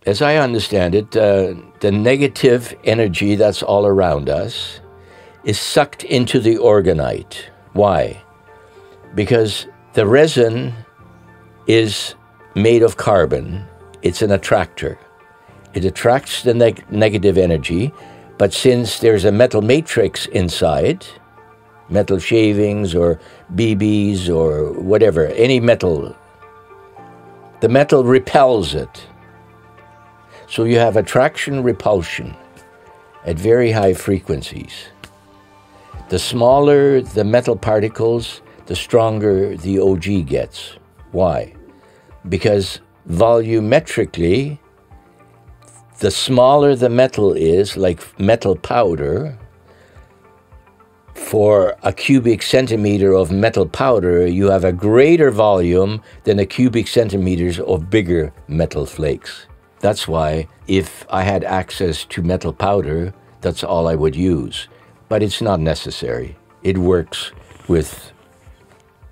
as I understand it, the negative energy that's all around us is sucked into the orgonite. Why? Because the resin is made of carbon. It's an attractor. It attracts the negative energy, but since there's a metal matrix inside, metal shavings or BBs or whatever, any metal, the metal repels it. So you have attraction repulsion at very high frequencies. The smaller the metal particles, the stronger the OG gets. Why? Because volumetrically, the smaller the metal is, like metal powder, for a cubic centimeter of metal powder, you have a greater volume than a cubic centimeters of bigger metal flakes. That's why if I had access to metal powder, that's all I would use. But it's not necessary. It works with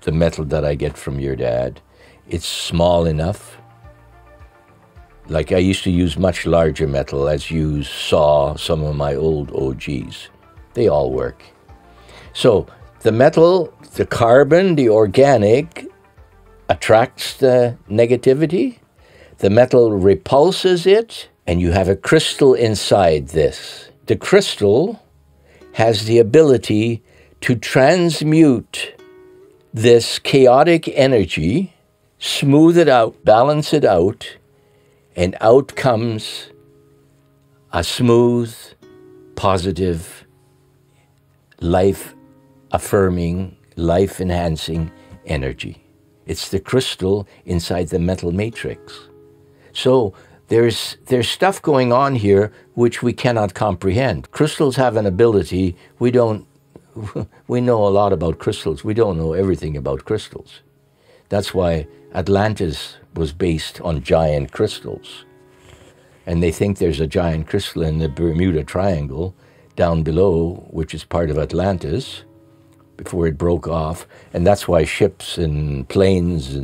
the metal that I get from your dad. It's small enough. Like I used to use much larger metal, as you saw some of my old OGs. They all work. So the metal, the carbon, the organic attracts the negativity. The metal repulses it, and you have a crystal inside this. The crystal has the ability to transmute this chaotic energy, smooth it out, balance it out, and out comes a smooth, positive, life-affirming, life-enhancing energy. It's the crystal inside the metal matrix. So there's stuff going on here which we cannot comprehend. Crystals have an ability. We know a lot about crystals. We don't know everything about crystals. That's why Atlantis was based on giant crystals. And they think there's a giant crystal in the Bermuda Triangle down below, which is part of Atlantis, before it broke off. And that's why ships and planes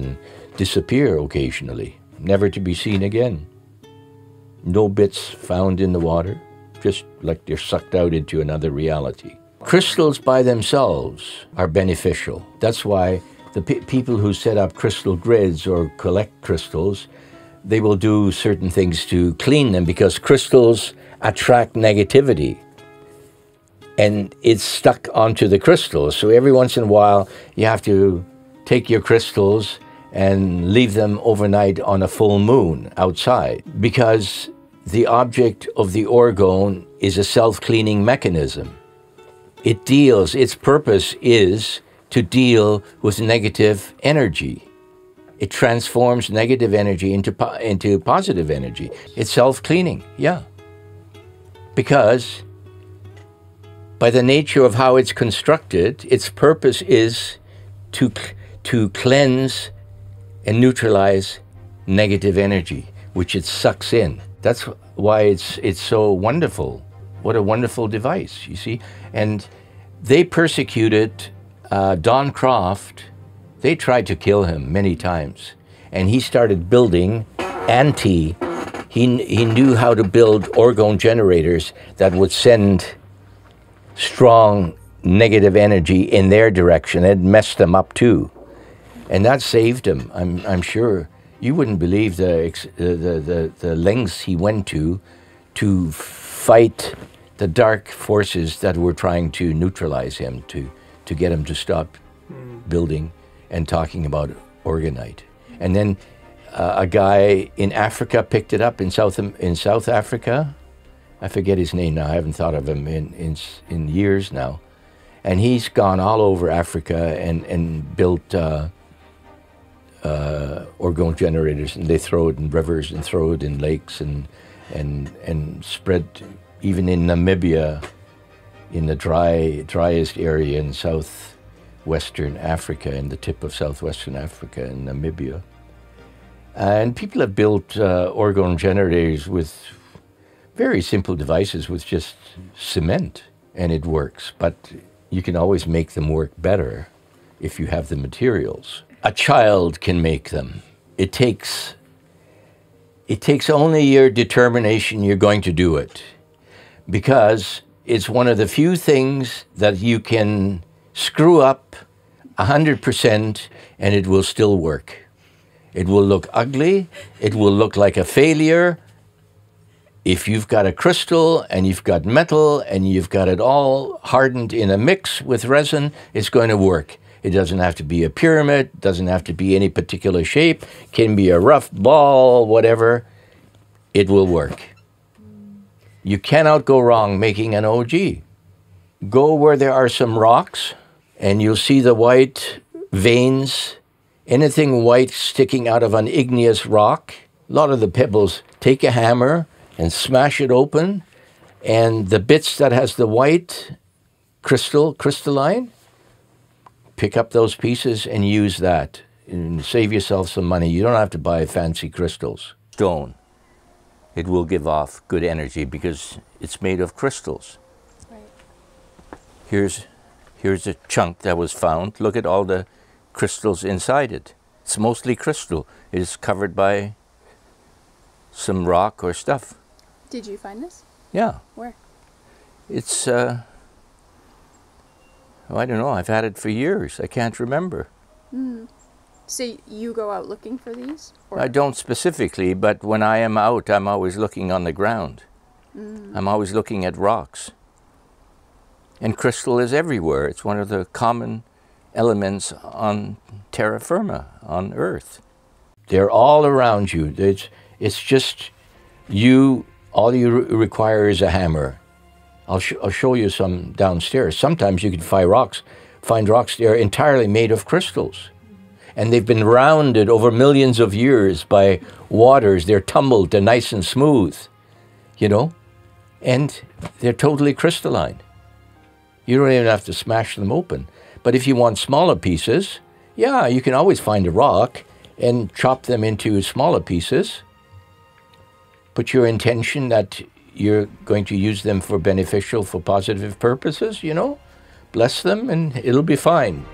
disappear occasionally, never to be seen again. No bits found in the water, just like they're sucked out into another reality. Crystals by themselves are beneficial. That's why the people who set up crystal grids or collect crystals, they will do certain things to clean them because crystals attract negativity. And it's stuck onto the crystals. So every once in a while, you have to take your crystals and leave them overnight on a full moon outside, because the object of the orgone is a self-cleaning mechanism. Its purpose is to deal with negative energy. It transforms negative energy into positive energy. It's self-cleaning, yeah. Because by the nature of how it's constructed, its purpose is to cleanse and neutralize negative energy, which it sucks in. That's why it's so wonderful. What a wonderful device, you see. And they persecuted Don Croft. They tried to kill him many times. And he started building he knew how to build orgone generators that would send strong negative energy in their direction. It messed them up too. And that saved him, I'm sure. You wouldn't believe the lengths he went to fight the dark forces that were trying to neutralize him, to get him to stop building and talking about Orgonite. And then a guy in Africa picked it up in South Africa. I forget his name now. I haven't thought of him in years now. And he's gone all over Africa and built orgone generators, and they throw it in rivers and throw it in lakes and spread even in Namibia, in the driest area in southwestern Africa, in the tip of southwestern Africa in Namibia. And people have built orgone generators with very simple devices with just cement, and it works. But you can always make them work better if you have the materials. A child can make them. It takes It takes only your determination you're going to do it, because it's one of the few things that you can screw up 100% and it will still work. It will look ugly, it will look like a failure. If you've got a crystal and you've got metal and you've got it all hardened in a mix with resin, it's going to work. It doesn't have to be a pyramid, doesn't have to be any particular shape, can be a rough ball, whatever. It will work. You cannot go wrong making an OG. Go where there are some rocks and you'll see the white veins, anything white sticking out of an igneous rock. A lot of the pebbles, take a hammer and smash it open, and the bits that has the white crystalline, pick up those pieces and use that and save yourself some money. You don't have to buy fancy crystals. Stone, it will give off good energy because it's made of crystals. Right. Here's a chunk that was found. Look at all the crystals inside it. It's mostly crystal. It is covered by some rock or stuff. Did you find this? Yeah. Where? It's, I don't know, I've had it for years. I can't remember. Mm. So you go out looking for these? Or? I don't specifically, but when I am out, I'm always looking on the ground. Mm. I'm always looking at rocks. And crystal is everywhere. It's one of the common elements on terra firma, on Earth. They're all around you. It's just you, all you require is a hammer. I'll show you some downstairs. Sometimes you can find rocks they're entirely made of crystals. And they've been rounded over millions of years by waters. They're tumbled, they're nice and smooth, you know? And they're totally crystalline. You don't even have to smash them open. But if you want smaller pieces, yeah, you can always find a rock and chop them into smaller pieces. Put your intention that you're going to use them for beneficial, for positive purposes, you know? Bless them and it'll be fine.